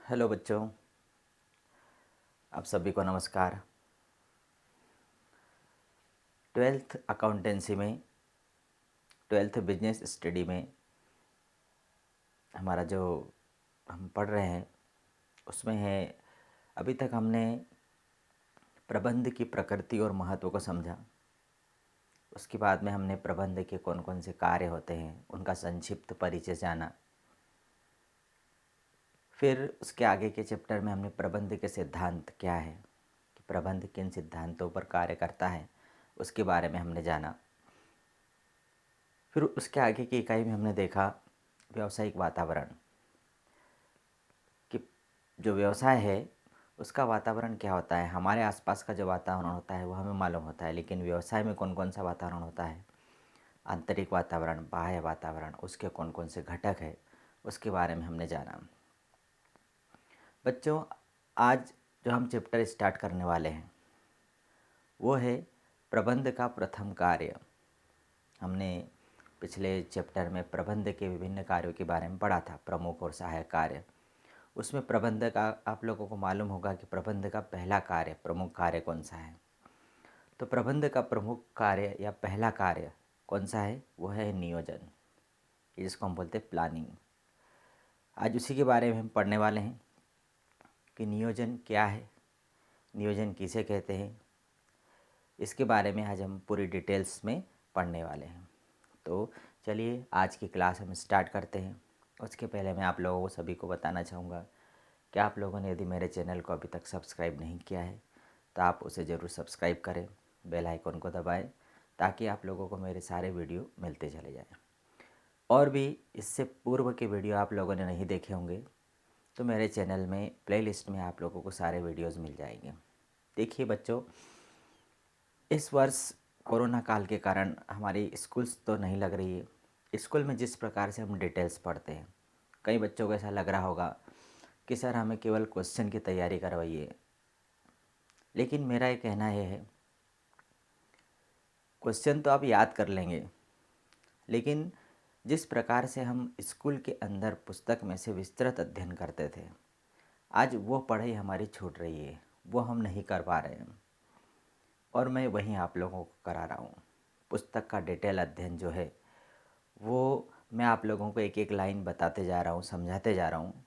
Hello बच्चों, आप सभी को नमस्कार। ट्वेल्थ अकाउंटेंसी में, ट्वेल्थ बिजनेस स्टडी में हमारा जो हम पढ़ रहे हैं उसमें है, अभी तक हमने प्रबंध की प्रकृति और महत्व को समझा। उसके बाद में हमने प्रबंध के कौन कौन से कार्य होते हैं उनका संक्षिप्त परिचय जाना। फिर उसके आगे के चैप्टर में हमने प्रबंध के सिद्धांत क्या है, कि प्रबंध किन सिद्धांतों पर कार्य करता है, उसके बारे में हमने जाना। फिर उसके आगे की इकाई में हमने देखा व्यावसायिक वातावरण, कि जो व्यवसाय है उसका वातावरण क्या होता है। हमारे आसपास का जो वातावरण होता है वो हमें मालूम होता है, लेकिन व्यवसाय में कौन कौन सा वातावरण होता है, आंतरिक वातावरण, बाह्य वातावरण, उसके कौन कौन से घटक है, उसके बारे में हमने जाना। बच्चों, आज जो हम चैप्टर स्टार्ट करने वाले हैं वो है प्रबंध का प्रथम कार्य। हमने पिछले चैप्टर में प्रबंध के विभिन्न कार्यों के बारे में पढ़ा था, प्रमुख और सहायक कार्य। उसमें प्रबंध का आप लोगों को मालूम होगा कि प्रबंध का पहला कार्य, प्रमुख कार्य कौन सा है। तो प्रबंध का प्रमुख कार्य या पहला कार्य कौन सा है, वो है नियोजन, जिसको हम बोलते हैं प्लानिंग। आज उसी के बारे में हम पढ़ने वाले हैं कि नियोजन क्या है, नियोजन किसे कहते हैं। इसके बारे में आज हम पूरी डिटेल्स में पढ़ने वाले हैं। तो चलिए आज की क्लास हम स्टार्ट करते हैं। उसके पहले मैं आप लोगों को सभी को बताना चाहूँगा कि आप लोगों ने यदि मेरे चैनल को अभी तक सब्सक्राइब नहीं किया है तो आप उसे ज़रूर सब्सक्राइब करें, बेल आइकन को दबाएं, ताकि आप लोगों को मेरे सारे वीडियो मिलते चले जाएं। और भी इससे पूर्व के वीडियो आप लोगों ने नहीं देखे होंगे तो मेरे चैनल में प्लेलिस्ट में आप लोगों को सारे वीडियोज़ मिल जाएंगे। देखिए बच्चों, इस वर्ष कोरोना काल के कारण हमारी स्कूल्स तो नहीं लग रही है। स्कूल में जिस प्रकार से हम डिटेल्स पढ़ते हैं, कई बच्चों को ऐसा लग रहा होगा कि सर हमें केवल क्वेश्चन की तैयारी करवाइए, लेकिन मेरा ये कहना ये है, क्वेश्चन तो आप याद कर लेंगे, लेकिन जिस प्रकार से हम स्कूल के अंदर पुस्तक में से विस्तृत अध्ययन करते थे, आज वो पढ़ाई हमारी छूट रही है, वो हम नहीं कर पा रहे हैं। और मैं वहीं आप लोगों को करा रहा हूँ। पुस्तक का डिटेल अध्ययन जो है वो मैं आप लोगों को एक एक लाइन बताते जा रहा हूँ, समझाते जा रहा हूँ।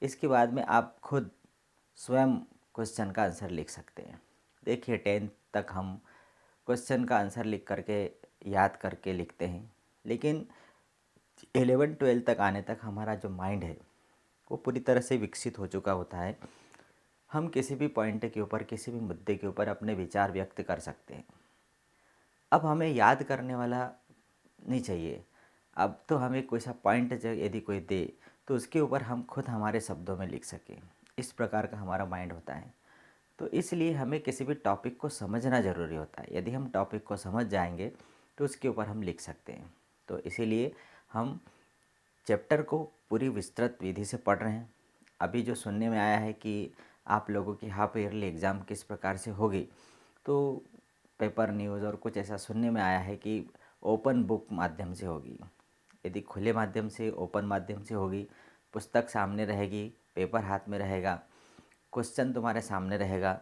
इसके बाद में आप खुद स्वयं क्वेश्चन का आंसर लिख सकते हैं। देखिए 10th तक हम क्वेश्चन का आंसर लिख करके, याद करके लिखते हैं, लेकिन 11-12 तक आने तक हमारा जो माइंड है वो पूरी तरह से विकसित हो चुका होता है। हम किसी भी पॉइंट के ऊपर, किसी भी मुद्दे के ऊपर अपने विचार व्यक्त कर सकते हैं। अब हमें याद करने वाला नहीं चाहिए। अब तो हमें कोई सा पॉइंट जो यदि कोई दे तो उसके ऊपर हम खुद हमारे शब्दों में लिख सकें, इस प्रकार का हमारा माइंड होता है। तो इसलिए हमें किसी भी टॉपिक को समझना ज़रूरी होता है। यदि हम टॉपिक को समझ जाएंगे तो उसके ऊपर हम लिख सकते हैं। तो इसीलिए हम चैप्टर को पूरी विस्तृत विधि से पढ़ रहे हैं। अभी जो सुनने में आया है कि आप लोगों की हाफ ईयरली एग्ज़ाम किस प्रकार से होगी, तो पेपर न्यूज़ और कुछ ऐसा सुनने में आया है कि ओपन बुक माध्यम से होगी। यदि खुले माध्यम से, ओपन माध्यम से होगी, पुस्तक सामने रहेगी, पेपर हाथ में रहेगा, क्वेश्चन तुम्हारे सामने रहेगा।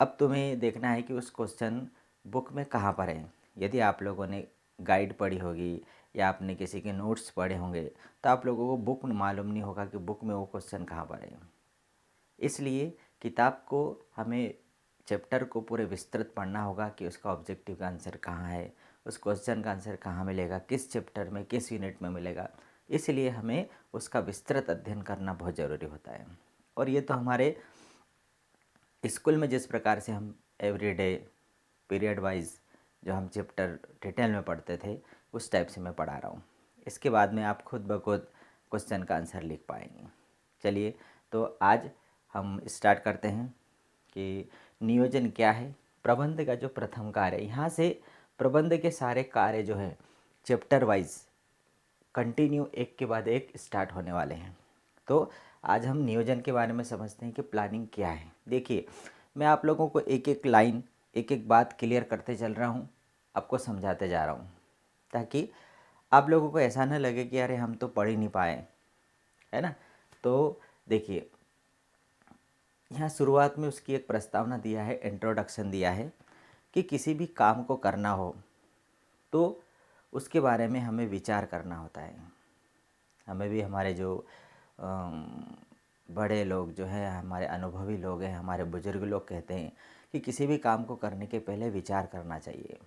अब तुम्हें देखना है कि उस क्वेश्चन बुक में कहाँ पर है। यदि आप लोगों ने गाइड पढ़ी होगी या आपने किसी के नोट्स पढ़े होंगे तो आप लोगों को बुक मालूम नहीं होगा कि बुक में वो क्वेश्चन कहाँ पर है। इसलिए किताब को हमें, चैप्टर को पूरे विस्तृत पढ़ना होगा कि उसका ऑब्जेक्टिव का आंसर कहाँ है, उस क्वेश्चन का आंसर कहाँ मिलेगा, किस चैप्टर में, किस यूनिट में मिलेगा। इसलिए हमें उसका विस्तृत अध्ययन करना बहुत ज़रूरी होता है। और ये तो हमारे स्कूल में जिस प्रकार से हम एवरीडे पीरियड वाइज जो हम चैप्टर डिटेल में पढ़ते थे, उस टाइप से मैं पढ़ा रहा हूँ। इसके बाद में आप खुद ब खुद क्वेश्चन का आंसर लिख पाएंगे। चलिए, तो आज हम स्टार्ट करते हैं कि नियोजन क्या है। प्रबंध का जो प्रथम कार्य है, यहाँ से प्रबंध के सारे कार्य जो है चैप्टर वाइज कंटिन्यू एक के बाद एक स्टार्ट होने वाले हैं। तो आज हम नियोजन के बारे में समझते हैं कि प्लानिंग क्या है। देखिए, मैं आप लोगों को एक एक लाइन, एक एक बात क्लियर करते चल रहा हूँ, आपको समझाते जा रहा हूँ, ताकि आप लोगों को ऐसा ना लगे कि अरे हम तो पढ़ ही नहीं पाए, है ना। तो देखिए, यहाँ शुरुआत में उसकी एक प्रस्तावना दिया है, इंट्रोडक्शन दिया है कि किसी भी काम को करना हो तो उसके बारे में हमें विचार करना होता है। हमें भी हमारे जो बड़े लोग जो हैं, हमारे अनुभवी लोग हैं, हमारे बुजुर्ग लोग कहते हैं कि किसी भी काम को करने के पहले विचार करना चाहिए।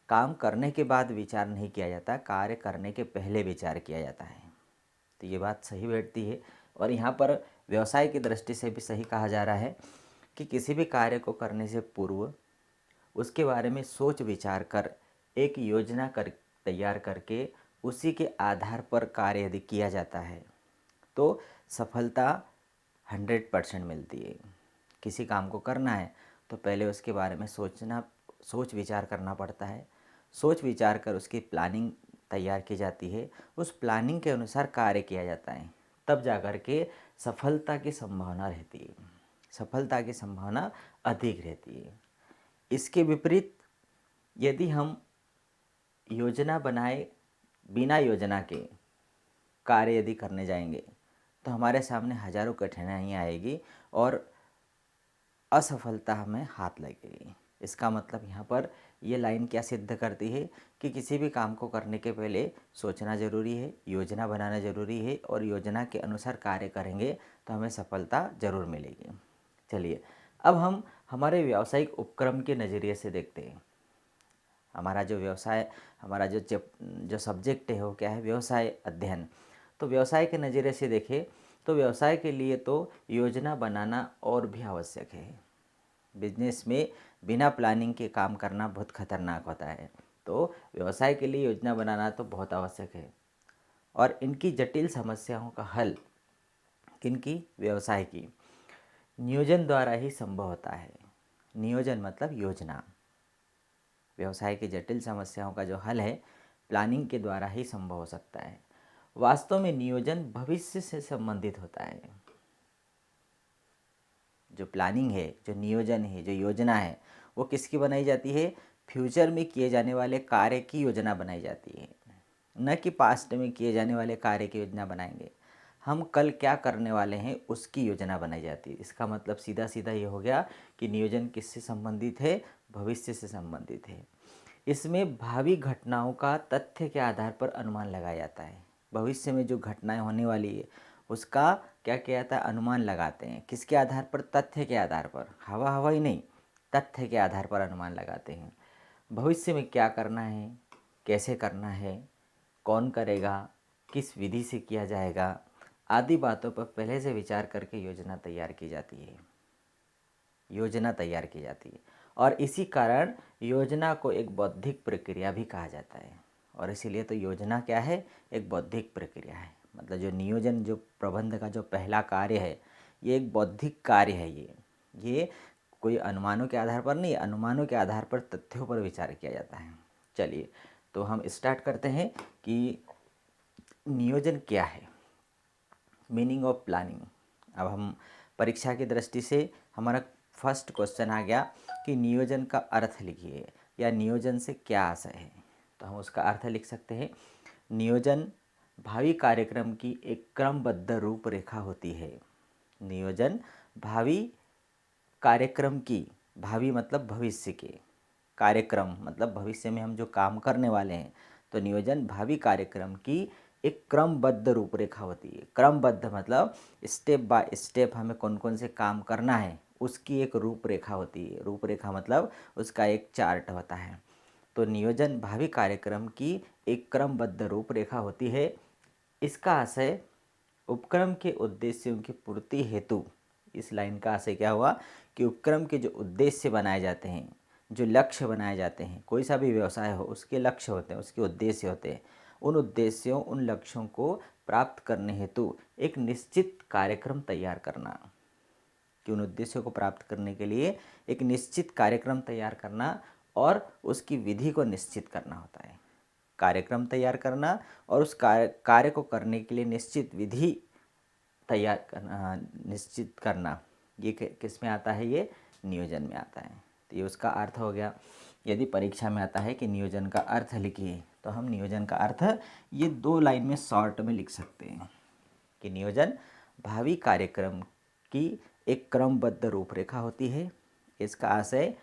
काम करने के बाद विचार नहीं किया जाता, कार्य करने के पहले विचार किया जाता है। तो ये बात सही बैठती है। और यहाँ पर व्यवसाय की दृष्टि से भी सही कहा जा रहा है कि किसी भी कार्य को करने से पूर्व उसके बारे में सोच विचार कर एक योजना कर तैयार करके उसी के आधार पर कार्य यदि किया जाता है तो सफलता 100% मिलती है। किसी काम को करना है तो पहले उसके बारे में सोच विचार करना पड़ता है। सोच विचार कर उसकी प्लानिंग तैयार की जाती है, उस प्लानिंग के अनुसार कार्य किया जाता है, तब जाकर के सफलता की संभावना रहती है, सफलता की संभावना अधिक रहती है। इसके विपरीत यदि हम योजना बनाए बिना योजना के कार्य यदि करने जाएंगे तो हमारे सामने हजारों कठिनाइयाँ आएगी और असफलता हमें हाथ लगेगी। इसका मतलब यहाँ पर ये लाइन क्या सिद्ध करती है कि किसी भी काम को करने के पहले सोचना ज़रूरी है, योजना बनाना ज़रूरी है और योजना के अनुसार कार्य करेंगे तो हमें सफलता ज़रूर मिलेगी। चलिए अब हम हमारे व्यावसायिक उपक्रम के नज़रिए से देखते हैं। हमारा जो व्यवसाय, हमारा जो सब्जेक्ट है वो क्या है, व्यवसाय अध्ययन। तो व्यवसाय के नज़रिए से देखें तो व्यवसाय के लिए तो योजना बनाना और भी आवश्यक है। बिजनेस में बिना प्लानिंग के काम करना बहुत खतरनाक होता है, तो व्यवसाय के लिए योजना बनाना तो बहुत आवश्यक है। और इनकी जटिल समस्याओं का हल किनकी, व्यवसाय की नियोजन द्वारा ही संभव होता है। नियोजन मतलब योजना। व्यवसाय की जटिल समस्याओं का जो हल है प्लानिंग के द्वारा ही संभव हो सकता है। वास्तव में नियोजन भविष्य से संबंधित होता है। जो प्लानिंग है, जो नियोजन है, जो योजना है वो किसकी बनाई जाती है, फ्यूचर में किए जाने वाले कार्य की योजना बनाई जाती है, न कि पास्ट में किए जाने वाले कार्य की योजना बनाएंगे। हम कल क्या करने वाले हैं उसकी योजना बनाई जाती है। इसका मतलब सीधा सीधा ये हो गया कि नियोजन किससे संबंधित है, भविष्य से संबंधित है। इसमें भावी घटनाओं का तथ्य के आधार पर अनुमान लगाया जाता है। भविष्य में जो घटनाएं होने वाली है उसका क्या किया जाता है, अनुमान लगाते हैं। किसके आधार पर, तथ्य के आधार पर, हवा हवा ही नहीं, तथ्य के आधार पर अनुमान लगाते हैं। भविष्य में क्या करना है, कैसे करना है, कौन करेगा, किस विधि से किया जाएगा आदि बातों पर पहले से विचार करके योजना तैयार की जाती है। योजना तैयार की जाती है और इसी कारण योजना को एक बौद्धिक प्रक्रिया भी कहा जाता है। और इसीलिए तो योजना क्या है, एक बौद्धिक प्रक्रिया है। मतलब जो नियोजन, जो प्रबंध का जो पहला कार्य है ये एक बौद्धिक कार्य है। ये कोई अनुमानों के आधार पर नहीं, अनुमानों के आधार पर तथ्यों पर विचार किया जाता है। चलिए तो हम स्टार्ट करते हैं कि नियोजन क्या है, मीनिंग ऑफ प्लानिंग। अब हम परीक्षा की दृष्टि से हमारा फर्स्ट क्वेश्चन आ गया कि नियोजन का अर्थ लिखिए या नियोजन से क्या आशय है। तो हम उसका अर्थ लिख सकते हैं, नियोजन भावी कार्यक्रम की एक क्रमबद्ध रूपरेखा होती है। नियोजन भावी कार्यक्रम की, भावी मतलब भविष्य के, कार्यक्रम मतलब भविष्य में हम जो काम करने वाले हैं, तो नियोजन भावी कार्यक्रम की एक क्रमबद्ध रूपरेखा होती है। क्रमबद्ध मतलब स्टेप बाय स्टेप हमें कौन कौन से काम करना है उसकी एक रूपरेखा होती है। रूपरेखा मतलब उसका एक चार्ट होता है। तो नियोजन भावी कार्यक्रम की एक क्रमबद्ध रूपरेखा होती है। इसका आशय उपक्रम के उद्देश्यों की पूर्ति हेतु, इस लाइन का आशय क्या हुआ कि उपक्रम के जो उद्देश्य बनाए जाते हैं, जो लक्ष्य बनाए जाते हैं, कोई सा भी व्यवसाय हो उसके लक्ष्य होते हैं, उसके उद्देश्य होते हैं। उन उद्देश्यों, उन लक्ष्यों को प्राप्त करने हेतु एक निश्चित कार्यक्रम तैयार करना। कि उन उद्देश्यों को प्राप्त करने के लिए एक निश्चित कार्यक्रम तैयार करना और उसकी विधि को निश्चित करना होता है। कार्यक्रम तैयार करना और उस कार्य को करने के लिए निश्चित विधि तैयार करना, निश्चित करना, ये किस में आता है, ये नियोजन में आता है। तो ये उसका अर्थ हो गया। यदि परीक्षा में आता है कि नियोजन का अर्थ लिखिए तो हम नियोजन का अर्थ ये 2 लाइन में शॉर्ट में लिख सकते हैं कि नियोजन भावी कार्यक्रम की एक क्रमबद्ध रूपरेखा होती है। इसका आशय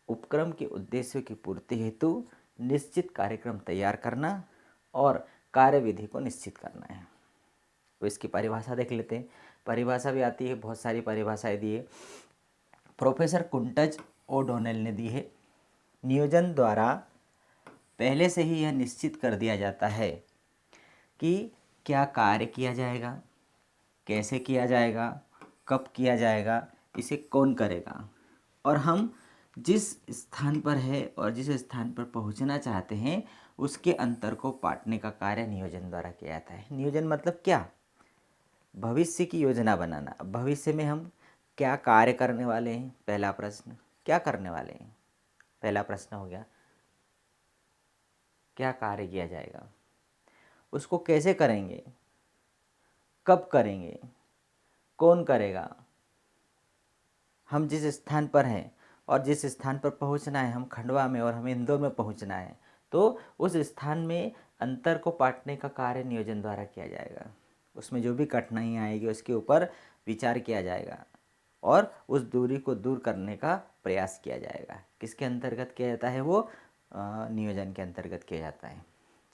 उपक्रम के उद्देश्यों की पूर्ति हेतु निश्चित कार्यक्रम तैयार करना और कार्यविधि को निश्चित करना है। तो इसकी परिभाषा देख लेते हैं। परिभाषा भी आती है, बहुत सारी परिभाषाएं दी है। प्रोफेसर कुंटज ओडोनेल ने दी है। नियोजन द्वारा पहले से ही यह निश्चित कर दिया जाता है कि क्या कार्य किया जाएगा, कैसे किया जाएगा, कब किया जाएगा, इसे कौन करेगा, और हम जिस स्थान पर है और जिस स्थान पर पहुंचना चाहते हैं उसके अंतर को पाटने का कार्य नियोजन द्वारा किया जाता है। नियोजन मतलब क्या? भविष्य की योजना बनाना। भविष्य में हम क्या कार्य करने वाले हैं, पहला प्रश्न। क्या करने वाले हैं, पहला प्रश्न हो गया। क्या कार्य किया जाएगा, उसको कैसे करेंगे, कब करेंगे, कौन करेगा, हम जिस स्थान पर हैं और जिस स्थान पर पहुंचना है, हम खंडवा में और हमें इंदौर में पहुंचना है, तो उस स्थान में अंतर को पाटने का कार्य नियोजन द्वारा किया जाएगा। उसमें जो भी कठिनाई आएगी उसके ऊपर विचार किया जाएगा और उस दूरी को दूर करने का प्रयास किया जाएगा। किसके अंतर्गत किया जाता है? वो नियोजन के अंतर्गत किया जाता है।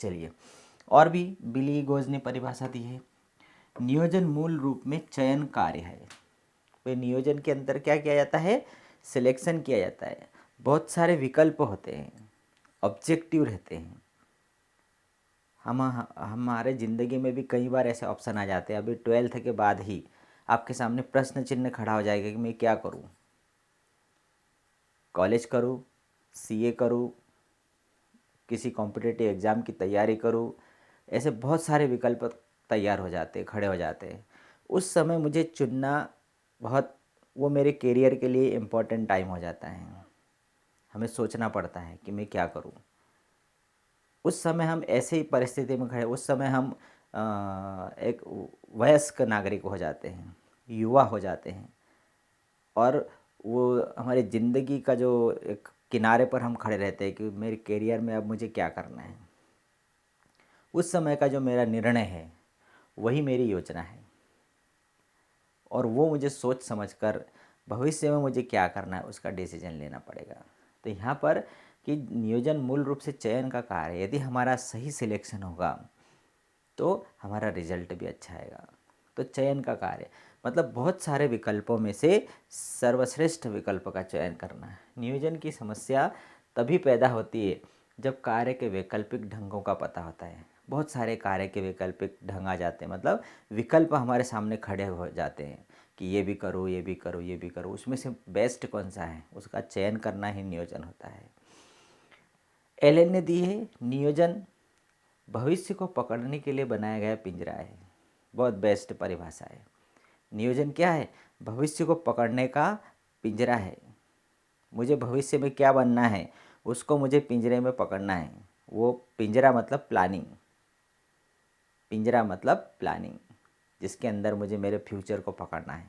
चलिए, और भी बिली गोज ने परिभाषा दी है। नियोजन मूल रूप में चयन कार्य है। तो नियोजन के अंदर क्या किया जाता है? सिलेक्शन किया जाता है। बहुत सारे विकल्प होते हैं, ऑब्जेक्टिव रहते हैं। हमारे ज़िंदगी में भी कई बार ऐसे ऑप्शन आ जाते हैं। अभी 12th के बाद ही आपके सामने प्रश्न चिन्ह खड़ा हो जाएगा कि मैं क्या करूं, कॉलेज करूं, सीए करूं, किसी कॉम्पिटिटिव एग्ज़ाम की तैयारी करूं। ऐसे बहुत सारे विकल्प तैयार हो जाते, खड़े हो जाते हैं। उस समय मुझे चुनना बहुत, वो मेरे करियर के लिए इम्पोर्टेंट टाइम हो जाता है। हमें सोचना पड़ता है कि मैं क्या करूं। उस समय हम ऐसे ही परिस्थिति में खड़े, उस समय हम एक वयस्क नागरिक हो जाते हैं, युवा हो जाते हैं, और वो हमारी ज़िंदगी का जो एक किनारे पर हम खड़े रहते हैं कि मेरे करियर में अब मुझे क्या करना है। उस समय का जो मेरा निर्णय है वही मेरी योजना है, और वो मुझे सोच समझकर भविष्य में मुझे क्या करना है उसका डिसीजन लेना पड़ेगा। तो यहाँ पर कि नियोजन मूल रूप से चयन का कार्य है। यदि हमारा सही सिलेक्शन होगा तो हमारा रिजल्ट भी अच्छा आएगा। तो चयन का कार्य मतलब बहुत सारे विकल्पों में से सर्वश्रेष्ठ विकल्प का चयन करना है। नियोजन की समस्या तभी पैदा होती है जब कार्य के वैकल्पिक ढंगों का पता होता है। बहुत सारे कार्य के वैकल्पिक ढंग आ जाते हैं, मतलब विकल्प हमारे सामने खड़े हो जाते हैं कि ये भी करो, ये भी करो, ये भी करो, उसमें से बेस्ट कौन सा है उसका चयन करना ही नियोजन होता है। एलन ने दी है, नियोजन भविष्य को पकड़ने के लिए बनाया गया पिंजरा है। बहुत बेस्ट परिभाषा है। नियोजन क्या है? भविष्य को पकड़ने का पिंजरा है। मुझे भविष्य में क्या बनना है उसको मुझे पिंजरे में पकड़ना है। वो पिंजरा मतलब प्लानिंग, पिंजरा मतलब प्लानिंग, जिसके अंदर मुझे मेरे फ्यूचर को पकड़ना है,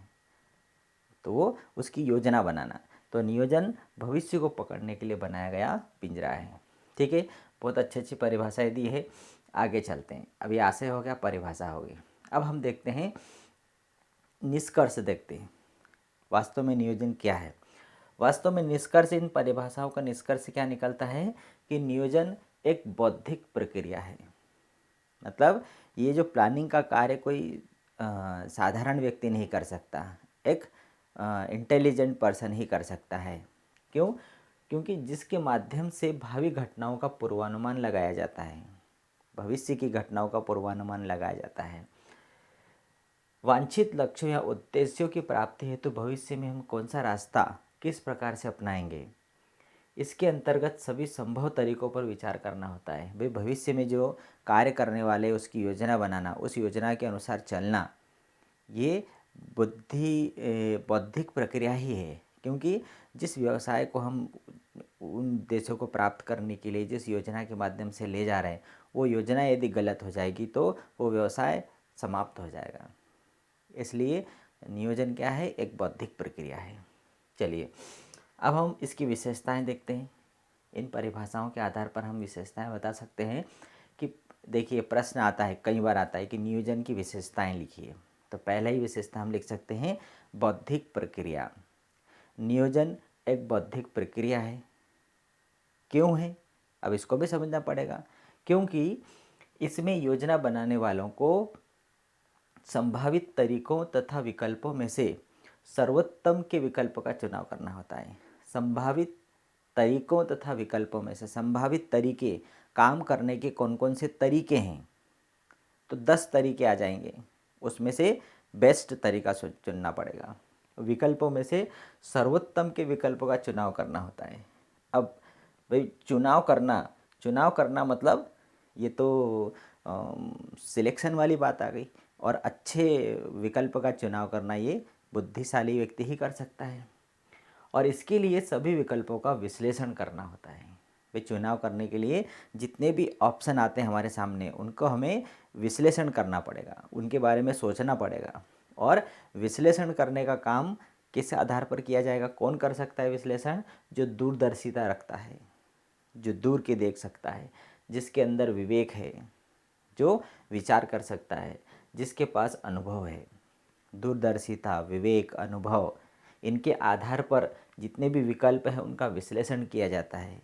तो वो उसकी योजना बनाना। तो नियोजन भविष्य को पकड़ने के लिए बनाया गया पिंजरा है। ठीक है, बहुत अच्छी अच्छी परिभाषाएं दी है। आगे चलते हैं। अभी आशय हो गया, परिभाषा हो गई। अब हम देखते हैं निष्कर्ष, देखते हैं वास्तव में नियोजन क्या है। वास्तव में निष्कर्ष, इन परिभाषाओं का निष्कर्ष क्या निकलता है कि नियोजन एक बौद्धिक प्रक्रिया है। मतलब ये जो प्लानिंग का कार्य कोई साधारण व्यक्ति नहीं कर सकता, एक इंटेलिजेंट पर्सन ही कर सकता है। क्यों? क्योंकि जिसके माध्यम से भावी घटनाओं का पूर्वानुमान लगाया जाता है, भविष्य की घटनाओं का पूर्वानुमान लगाया जाता है। वांछित लक्ष्यों या उद्देश्यों की प्राप्ति हेतु भविष्य में हम कौन सा रास्ता किस प्रकार से अपनाएंगे, इसके अंतर्गत सभी संभव तरीकों पर विचार करना होता है। भाई भविष्य में जो कार्य करने वाले उसकी योजना बनाना, उस योजना के अनुसार चलना, ये बौद्धिक प्रक्रिया ही है। क्योंकि जिस व्यवसाय को हम उन उद्देश्यों को प्राप्त करने के लिए जिस योजना के माध्यम से ले जा रहे हैं, वो योजना यदि गलत हो जाएगी तो वो व्यवसाय समाप्त हो जाएगा। इसलिए नियोजन क्या है? एक बौद्धिक प्रक्रिया है। चलिए, अब हम इसकी विशेषताएं देखते हैं। इन परिभाषाओं के आधार पर हम विशेषताएं बता सकते हैं कि देखिए, प्रश्न आता है, कई बार आता है कि नियोजन की विशेषताएं लिखिए। तो पहला ही विशेषता हम लिख सकते हैं बौद्धिक प्रक्रिया। नियोजन एक बौद्धिक प्रक्रिया है। क्यों है? अब इसको भी समझना पड़ेगा, क्योंकि इसमें योजना बनाने वालों को संभावित तरीकों तथा विकल्पों में से सर्वोत्तम के विकल्प का चुनाव करना होता है। संभावित तरीकों तथा विकल्पों में से संभावित तरीके, काम करने के कौन कौन से तरीके हैं, तो 10 तरीके आ जाएंगे, उसमें से बेस्ट तरीका चुनना पड़ेगा। विकल्पों में से सर्वोत्तम के विकल्पों का चुनाव करना होता है। अब भाई चुनाव करना मतलब ये तो सिलेक्शन वाली बात आ गई, और अच्छे विकल्प का चुनाव करना ये बुद्धिशाली व्यक्ति ही कर सकता है। और इसके लिए सभी विकल्पों का विश्लेषण करना होता है। भाई चुनाव करने के लिए जितने भी ऑप्शन आते हैं हमारे सामने, उनको हमें विश्लेषण करना पड़ेगा, उनके बारे में सोचना पड़ेगा। और विश्लेषण करने का काम किस आधार पर किया जाएगा? कौन कर सकता है विश्लेषण? जो दूरदर्शिता रखता है, जो दूर के देख सकता है, जिसके अंदर विवेक है, जो विचार कर सकता है, जिसके पास अनुभव है। दूरदर्शिता, विवेक, अनुभव, इनके आधार पर जितने भी विकल्प हैं उनका विश्लेषण किया जाता है,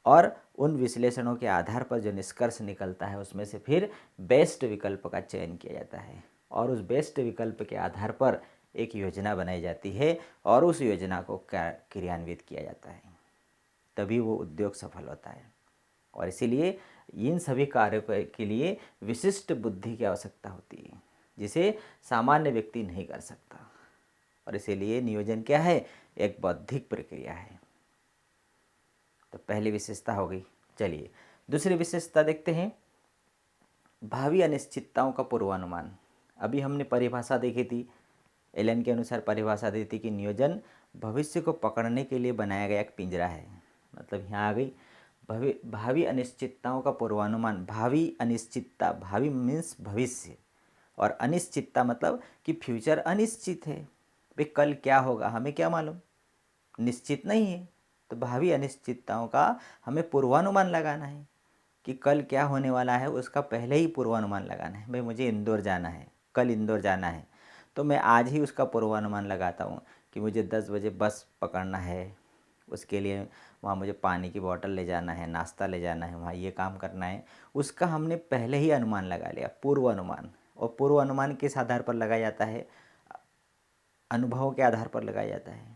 और उन विश्लेषणों के आधार पर जो निष्कर्ष निकलता है उसमें से फिर बेस्ट विकल्प का चयन किया जाता है, और उस बेस्ट विकल्प के आधार पर एक योजना बनाई जाती है और उस योजना को क्रियान्वित किया जाता है, तभी वो उद्योग सफल होता है। और इसीलिए इन सभी कार्यों के लिए विशिष्ट बुद्धि की आवश्यकता होती है, जिसे सामान्य व्यक्ति नहीं कर सकता। और इसीलिए नियोजन क्या है? एक बौद्धिक प्रक्रिया है। तो पहली विशेषता हो गई। चलिए दूसरी विशेषता देखते हैं, भावी अनिश्चितताओं का पूर्वानुमान। अभी हमने परिभाषा देखी थी, एलन के अनुसार परिभाषा दी थी कि नियोजन भविष्य को पकड़ने के लिए बनाया गया एक पिंजरा है। मतलब यहाँ आ गई भावी अनिश्चितताओं का पूर्वानुमान। भावी अनिश्चितता, भावी मीन्स भविष्य, और अनिश्चितता मतलब कि फ्यूचर अनिश्चित है। भाई कल क्या होगा हमें क्या मालूम, निश्चित नहीं है। तो भावी अनिश्चितताओं का हमें पूर्वानुमान लगाना है कि कल क्या होने वाला है, उसका पहले ही पूर्वानुमान लगाना है। भाई मुझे इंदौर जाना है, कल इंदौर जाना है, तो मैं आज ही उसका पूर्वानुमान लगाता हूँ कि मुझे 10 बजे बस पकड़ना है, उसके लिए वहाँ मुझे पानी की बोतल ले जाना है, नाश्ता ले जाना है, वहाँ ये काम करना है। उसका हमने पहले ही अनुमान लगा लिया, पूर्वानुमान। और पूर्वानुमान किस आधार पर लगाया जाता है? अनुभव के आधार पर लगाया जाता है।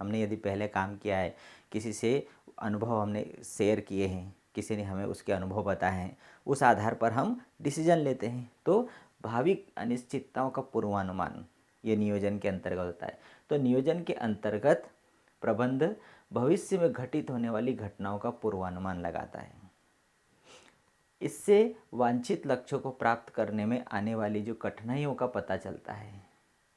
हमने यदि पहले काम किया है, किसी से अनुभव हमने शेयर किए हैं, किसी ने हमें उसके अनुभव बताए हैं, उस आधार पर हम डिसीजन लेते हैं। तो भावी अनिश्चितताओं का पूर्वानुमान ये नियोजन के अंतर्गत होता है। तो नियोजन के अंतर्गत प्रबंध भविष्य में घटित होने वाली घटनाओं का पूर्वानुमान लगाता है। इससे वांछित लक्ष्यों को प्राप्त करने में आने वाली जो कठिनाइयों का पता चलता है।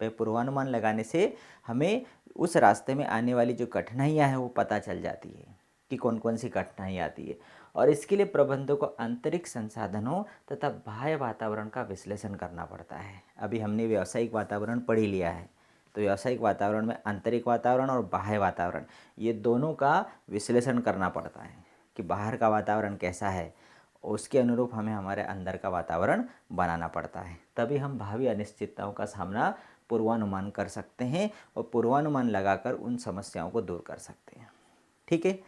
पूर्वानुमान लगाने से हमें उस रास्ते में आने वाली जो कठिनाइयाँ हैं वो पता चल जाती है कि कौन कौन सी कठिनाई आती है। और इसके लिए प्रबंधकों को आंतरिक संसाधनों तथा बाह्य वातावरण का विश्लेषण करना पड़ता है। अभी हमने व्यावसायिक वातावरण पढ़ ही लिया है, तो व्यावसायिक वातावरण में आंतरिक वातावरण और बाह्य वातावरण, ये दोनों का विश्लेषण करना पड़ता है कि बाहर का वातावरण कैसा है, उसके अनुरूप हमें हमारे अंदर का वातावरण बनाना पड़ता है। तभी हम भावी अनिश्चितताओं का सामना पूर्वानुमान कर सकते हैं और पूर्वानुमान लगाकर उन समस्याओं को दूर कर सकते हैं। ठीक है,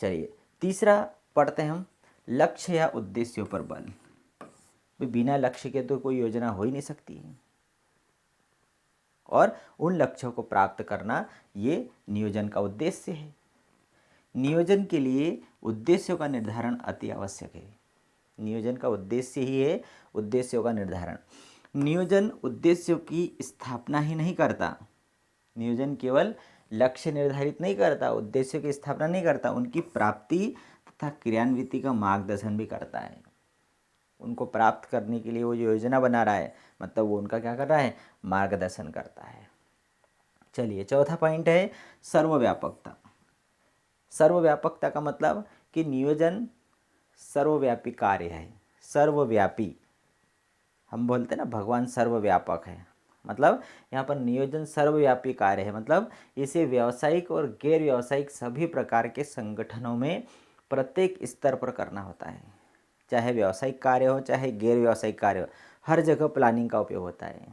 चलिए तीसरा पढ़ते हैं हम, लक्ष्य या उद्देश्यों पर बल। बिना लक्ष्य के तो कोई योजना हो ही नहीं सकती है, और उन लक्ष्यों को प्राप्त करना ये नियोजन का उद्देश्य है। नियोजन के लिए उद्देश्यों का निर्धारण अति आवश्यक है। नियोजन का उद्देश्य ही है उद्देश्यों का निर्धारण। नियोजन उद्देश्यों की स्थापना ही नहीं करता, नियोजन केवल लक्ष्य निर्धारित नहीं करता, उद्देश्यों की स्थापना नहीं करता, उनकी प्राप्ति तथा क्रियान्विति का मार्गदर्शन भी करता है। उनको प्राप्त करने के लिए वो योजना बना रहा है, मतलब वो उनका क्या कर रहा है? मार्गदर्शन करता है। चलिए चौथा पॉइंट है सर्वव्यापकता। सर्वव्यापकता का मतलब कि नियोजन सर्वव्यापी कार्य है। सर्वव्यापी, हम बोलते हैं ना भगवान सर्वव्यापक है, मतलब यहाँ पर नियोजन सर्वव्यापी कार्य है। मतलब इसे व्यावसायिक और गैर व्यावसायिक सभी प्रकार के संगठनों में प्रत्येक स्तर पर करना होता है। चाहे व्यावसायिक कार्य हो चाहे गैर व्यावसायिक कार्य हो, हर जगह प्लानिंग का उपयोग होता है।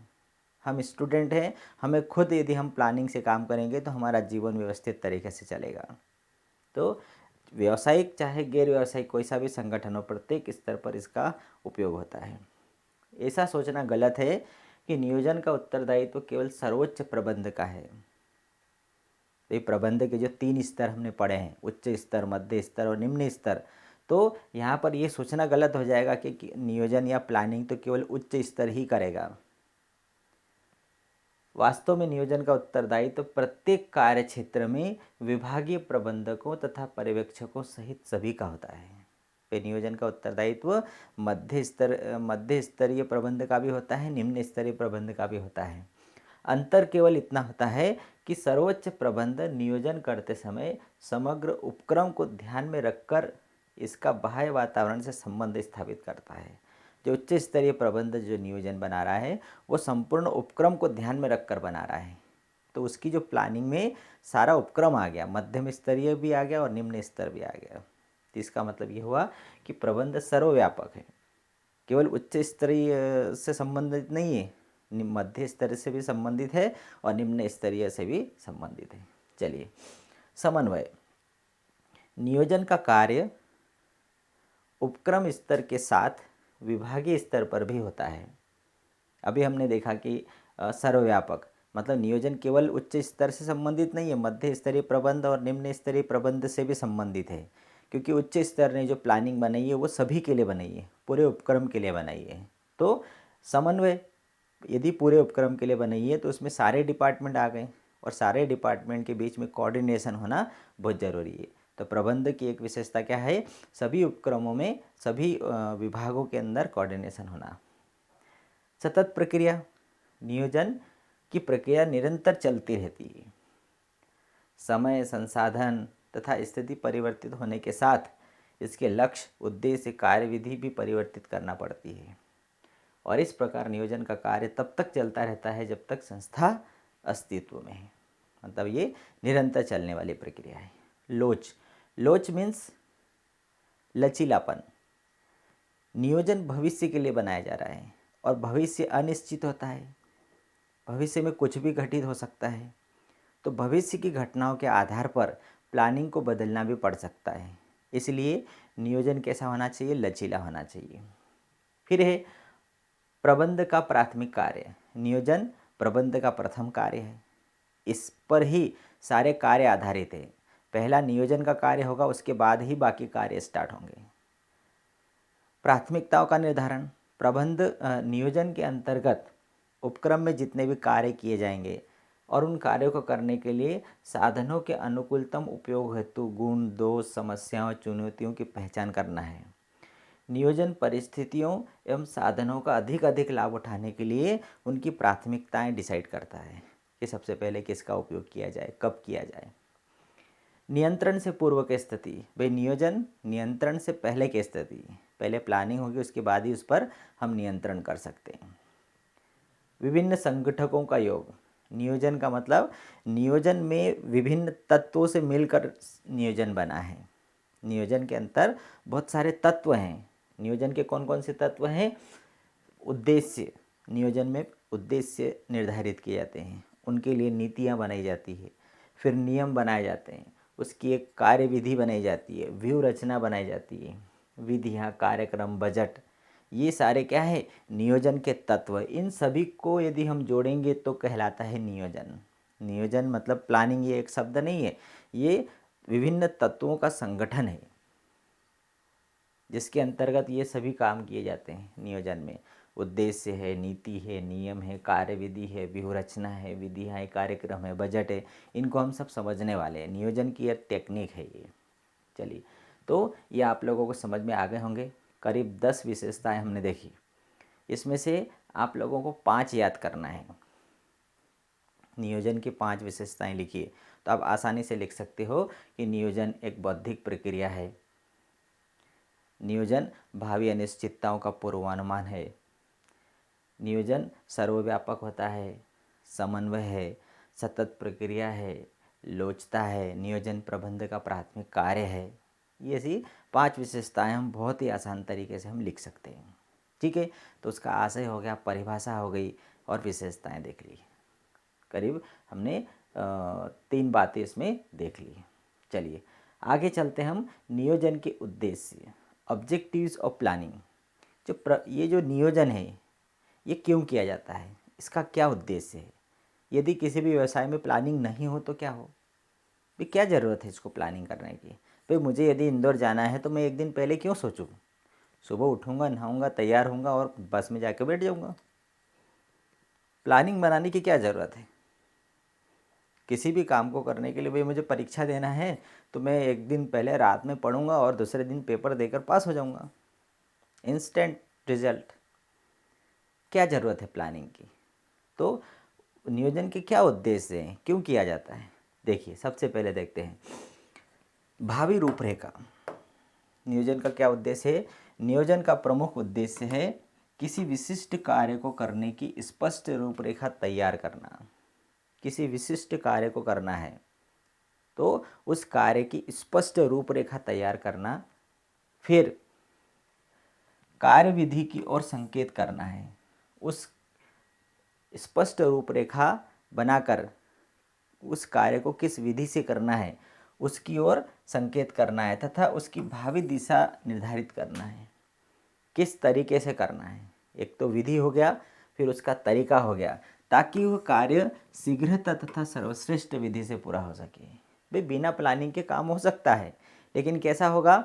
हम स्टूडेंट हैं, हमें खुद यदि हम प्लानिंग से काम करेंगे तो हमारा जीवन व्यवस्थित तरीके से चलेगा। तो व्यावसायिक चाहे गैर व्यावसायिक कोई सा भी संगठन हो, प्रत्येक स्तर पर इसका उपयोग होता है। ऐसा सोचना गलत है कि नियोजन का उत्तरदायित्व केवल सर्वोच्च प्रबंध का है। ये प्रबंध के जो 3 स्तर हमने पढ़े हैं, उच्च स्तर, मध्य स्तर और निम्न स्तर, तो यहाँ पर ये सोचना गलत हो जाएगा कि नियोजन या प्लानिंग तो केवल उच्च स्तर ही करेगा। वास्तव में नियोजन का उत्तरदायित्व तो प्रत्येक कार्य क्षेत्र में विभागीय प्रबंधकों तथा पर्यवेक्षकों सहित सभी का होता है। नियोजन का उत्तरदायित्व मध्य स्तरीय प्रबंध का भी होता है, निम्न स्तरीय प्रबंध का भी होता है। अंतर केवल इतना होता है कि सर्वोच्च प्रबंध नियोजन करते समय समग्र उपक्रम को ध्यान में रखकर इसका बाह्य वातावरण से संबंध स्थापित करता है। जो उच्च स्तरीय प्रबंध जो नियोजन बना रहा है वो संपूर्ण उपक्रम को ध्यान में रखकर बना रहा है, तो उसकी जो प्लानिंग में सारा उपक्रम आ गया, मध्यम स्तरीय भी आ गया और निम्न स्तर भी आ गया। तो इसका मतलब ये हुआ कि प्रबंध सर्वव्यापक है, केवल उच्च स्तरीय से संबंधित नहीं है, मध्य स्तर से भी संबंधित है और निम्न स्तरीय से भी संबंधित है। चलिए, समन्वय। नियोजन का कार्य उपक्रम स्तर के साथ विभागीय स्तर पर भी होता है। अभी हमने देखा कि सर्वव्यापक मतलब नियोजन केवल उच्च स्तर से संबंधित नहीं है, मध्य स्तरीय प्रबंध और निम्न स्तरीय प्रबंध से भी संबंधित है, क्योंकि उच्च स्तर ने जो प्लानिंग बनाई है वो सभी के लिए बनाई है, पूरे उपक्रम के लिए बनाई है। तो समन्वय यदि पूरे उपक्रम के लिए बनाई है तो उसमें सारे डिपार्टमेंट आ गए और सारे डिपार्टमेंट के बीच में कोऑर्डिनेशन होना बहुत ज़रूरी है। तो प्रबंध की एक विशेषता क्या है, सभी उपक्रमों में सभी विभागों के अंदर कोऑर्डिनेशन होना। सतत प्रक्रिया, नियोजन की प्रक्रिया निरंतर चलती रहती है। समय, संसाधन तथा स्थिति परिवर्तित होने के साथ इसके लक्ष्य, उद्देश्य, कार्यविधि भी परिवर्तित करना पड़ती है और इस प्रकार नियोजन का कार्य तब तक चलता रहता है जब तक संस्था अस्तित्व में है। मतलब ये निरंतर चलने वाली प्रक्रिया है। लोच, लोच मीन्स लचीलापन। नियोजन भविष्य के लिए बनाया जा रहा है और भविष्य अनिश्चित होता है, भविष्य में कुछ भी घटित हो सकता है, तो भविष्य की घटनाओं के आधार पर प्लानिंग को बदलना भी पड़ सकता है। इसलिए नियोजन कैसा होना चाहिए, लचीला होना चाहिए। फिर है प्रबंध का प्राथमिक कार्य। नियोजन प्रबंध का प्रथम कार्य है, इस पर ही सारे कार्य आधारित है। पहला नियोजन का कार्य होगा, उसके बाद ही बाकी कार्य स्टार्ट होंगे। प्राथमिकताओं का निर्धारण। प्रबंध नियोजन के अंतर्गत उपक्रम में जितने भी कार्य किए जाएंगे और उन कार्यों को करने के लिए साधनों के अनुकूलतम उपयोग हेतु गुण, दोष, समस्याओं, चुनौतियों की पहचान करना है। नियोजन परिस्थितियों एवं साधनों का अधिक लाभ उठाने के लिए उनकी प्राथमिकताएं डिसाइड करता है कि सबसे पहले किसका उपयोग किया जाए, कब किया जाए। नियंत्रण से पूर्व की स्थिति, भाई नियोजन नियंत्रण से पहले की स्थिति, पहले प्लानिंग होगी उसके बाद ही उस पर हम नियंत्रण कर सकते हैं। विभिन्न संगठकों का योग। नियोजन का मतलब नियोजन में विभिन्न तत्वों से मिलकर नियोजन बना है। नियोजन के अंतर बहुत सारे तत्व हैं। नियोजन के कौन कौन से तत्व हैं? उद्देश्य, नियोजन में उद्देश्य निर्धारित किए जाते हैं, उनके लिए नीतियाँ बनाई जाती है, फिर नियम बनाए जाते हैं, उसकी एक कार्यविधि बनाई जाती है, व्यूह रचना बनाई जाती है, विधियाँ, कार्यक्रम, बजट, ये सारे क्या है? नियोजन के तत्व। इन सभी को यदि हम जोड़ेंगे तो कहलाता है नियोजन। नियोजन मतलब प्लानिंग ये एक शब्द नहीं है, ये विभिन्न तत्वों का संगठन है जिसके अंतर्गत ये सभी काम किए जाते हैं। नियोजन में उद्देश्य है, नीति है, नियम है, कार्यविधि है, व्यूह रचना है, विधियाँ है, कार्यक्रम है, बजट है, इनको हम सब समझने वाले हैं। नियोजन की एक टेक्निक है ये। चलिए, तो ये आप लोगों को समझ में आ गए होंगे। करीब 10 विशेषताएं हमने देखी, इसमें से आप लोगों को 5 याद करना है। नियोजन की 5 विशेषताएं लिखिए तो आप आसानी से लिख सकते हो कि नियोजन एक बौद्धिक प्रक्रिया है, नियोजन भावी अनिश्चितताओं का पूर्वानुमान है, नियोजन सर्वव्यापक होता है, समन्वय है, सतत प्रक्रिया है, लोचता है, नियोजन प्रबंध का प्राथमिक कार्य है। ये ऐसी 5 विशेषताएं हम बहुत ही आसान तरीके से हम लिख सकते हैं। ठीक है, तो उसका आशय हो गया, परिभाषा हो गई और विशेषताएं देख ली। करीब हमने 3 बातें इसमें देख ली। चलिए आगे चलते हम नियोजन के उद्देश्य, ऑब्जेक्टिव्स ऑफ प्लानिंग। ये जो नियोजन है ये क्यों किया जाता है, इसका क्या उद्देश्य है। यदि किसी भी व्यवसाय में प्लानिंग नहीं हो तो क्या हो भाई, क्या ज़रूरत है इसको प्लानिंग करने की। भाई मुझे यदि इंदौर जाना है तो मैं एक दिन पहले क्यों सोचूं, सुबह उठूंगा, नहाऊंगा, तैयार होऊंगा और बस में जाके बैठ जाऊंगा। प्लानिंग बनाने की क्या ज़रूरत है। किसी भी काम को करने के लिए भाई मुझे परीक्षा देना है तो मैं एक दिन पहले रात में पढ़ूंगा और दूसरे दिन पेपर देकर पास हो जाऊंगा, इंस्टेंट रिजल्ट। क्या ज़रूरत है प्लानिंग की। तो नियोजन के क्या उद्देश्य हैं, क्यों किया जाता है। देखिए सबसे पहले देखते हैं भावी रूपरेखा। नियोजन का क्या उद्देश्य है। नियोजन का प्रमुख उद्देश्य है किसी विशिष्ट कार्य को करने की स्पष्ट रूपरेखा तैयार करना। किसी विशिष्ट कार्य को करना है तो उस कार्य की स्पष्ट रूपरेखा तैयार करना, फिर कार्य विधि की ओर संकेत करना है। उस स्पष्ट रूपरेखा बनाकर उस कार्य को किस विधि से करना है उसकी ओर संकेत करना है तथा उसकी भावी दिशा निर्धारित करना है, किस तरीके से करना है। एक तो विधि हो गया, फिर उसका तरीका हो गया, ताकि वह कार्य शीघ्रता तथा सर्वश्रेष्ठ विधि से पूरा हो सके। भाई बिना प्लानिंग के काम हो सकता है, लेकिन कैसा होगा,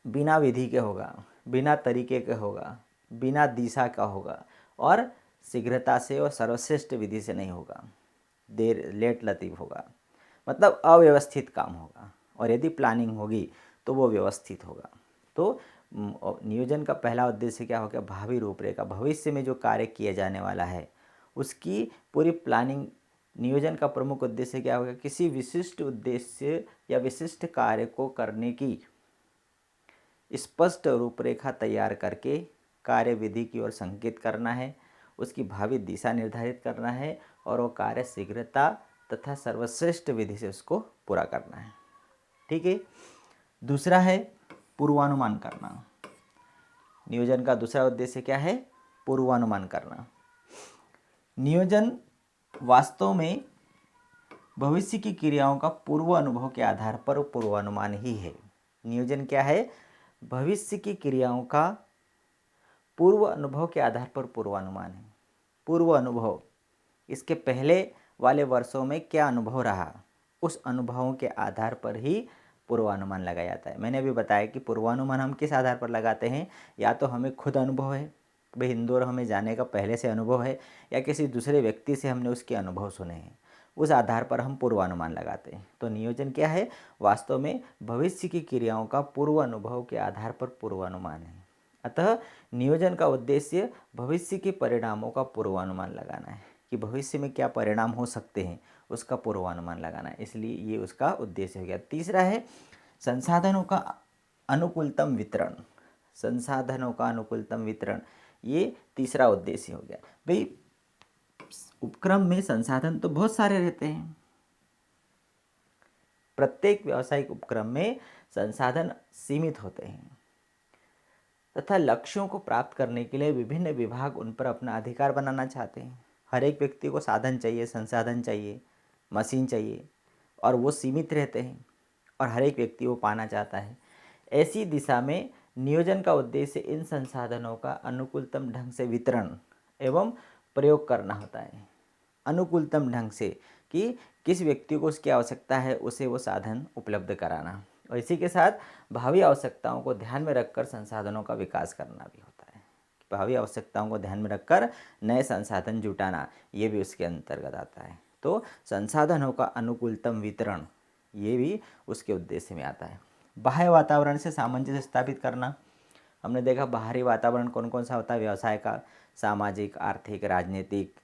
बिना विधि के होगा, बिना तरीके के होगा, बिना दिशा का होगा और शीघ्रता से और सर्वश्रेष्ठ विधि से नहीं होगा, देर लेट लतीफ़ होगा, मतलब अव्यवस्थित काम होगा। और यदि प्लानिंग होगी तो वो व्यवस्थित होगा। तो नियोजन का पहला उद्देश्य क्या हो गया, भावी रूपरेखा, भविष्य में जो कार्य किया जाने वाला है उसकी पूरी प्लानिंग। नियोजन का प्रमुख उद्देश्य क्या होगा, किसी विशिष्ट उद्देश्य या विशिष्ट कार्य को करने की स्पष्ट रूपरेखा तैयार करके कार्य विधि की ओर संकेत करना है, उसकी भावी दिशा निर्धारित करना है और वो कार्य शीघ्रता तथा सर्वश्रेष्ठ विधि से उसको पूरा करना है। ठीक है। दूसरा है पूर्वानुमान करना। नियोजन का दूसरा उद्देश्य क्या है, पूर्वानुमान करना। नियोजन वास्तव में भविष्य की क्रियाओं का पूर्व अनुभव के आधार पर पूर्वानुमान ही है। नियोजन क्या है, भविष्य की क्रियाओं का पूर्व अनुभव के आधार पर पूर्वानुमान है। पूर्व अनुभव, इसके पहले वाले वर्षों में क्या अनुभव रहा, उस अनुभवों के आधार पर ही पूर्वानुमान लगाया जाता है। मैंने अभी बताया कि पूर्वानुमान हम किस आधार पर लगाते हैं, या तो हमें खुद अनुभव है, भाई इंदौर हमें जाने का पहले से अनुभव है, या किसी दूसरे व्यक्ति से हमने उसके अनुभव सुने हैं, उस आधार पर हम पूर्वानुमान लगाते हैं। तो नियोजन क्या है, वास्तव में भविष्य की क्रियाओं का पूर्व अनुभव के आधार पर पूर्वानुमान है। अतः नियोजन का उद्देश्य भविष्य के परिणामों का पूर्वानुमान लगाना है, कि भविष्य में क्या परिणाम हो सकते हैं उसका पूर्वानुमान लगाना है, इसलिए ये उसका उद्देश्य हो गया। तीसरा है संसाधनों का अनुकूलतम वितरण। संसाधनों का अनुकूलतम वितरण, ये तीसरा उद्देश्य हो गया। भाई उपक्रम में संसाधन तो बहुत सारे रहते हैं, प्रत्येक व्यावसायिक उपक्रम में संसाधन सीमित होते हैं तथा लक्ष्यों को प्राप्त करने के लिए विभिन्न विभाग उन पर अपना अधिकार बनाना चाहते हैं। हर एक व्यक्ति को साधन चाहिए, संसाधन चाहिए, मशीन चाहिए, और वो सीमित रहते हैं और हर एक व्यक्ति वो पाना चाहता है। ऐसी दिशा में नियोजन का उद्देश्य इन संसाधनों का अनुकूलतम ढंग से वितरण एवं प्रयोग करना होता है। अनुकूलतम ढंग से, कि किस व्यक्ति को उसकी आवश्यकता है उसे वो साधन उपलब्ध कराना, और इसी के साथ भावी आवश्यकताओं को ध्यान में रखकर संसाधनों का विकास करना भी होता है। भावी आवश्यकताओं को ध्यान में रखकर नए संसाधन जुटाना, ये भी उसके अंतर्गत आता है। तो संसाधनों का अनुकूलतम वितरण, ये भी उसके उद्देश्य में आता है। बाह्य वातावरण से सामंजस्य स्थापित करना। हमने देखा बाहरी वातावरण कौन कौन सा होता है व्यवसाय का, सामाजिक, आर्थिक, राजनीतिक,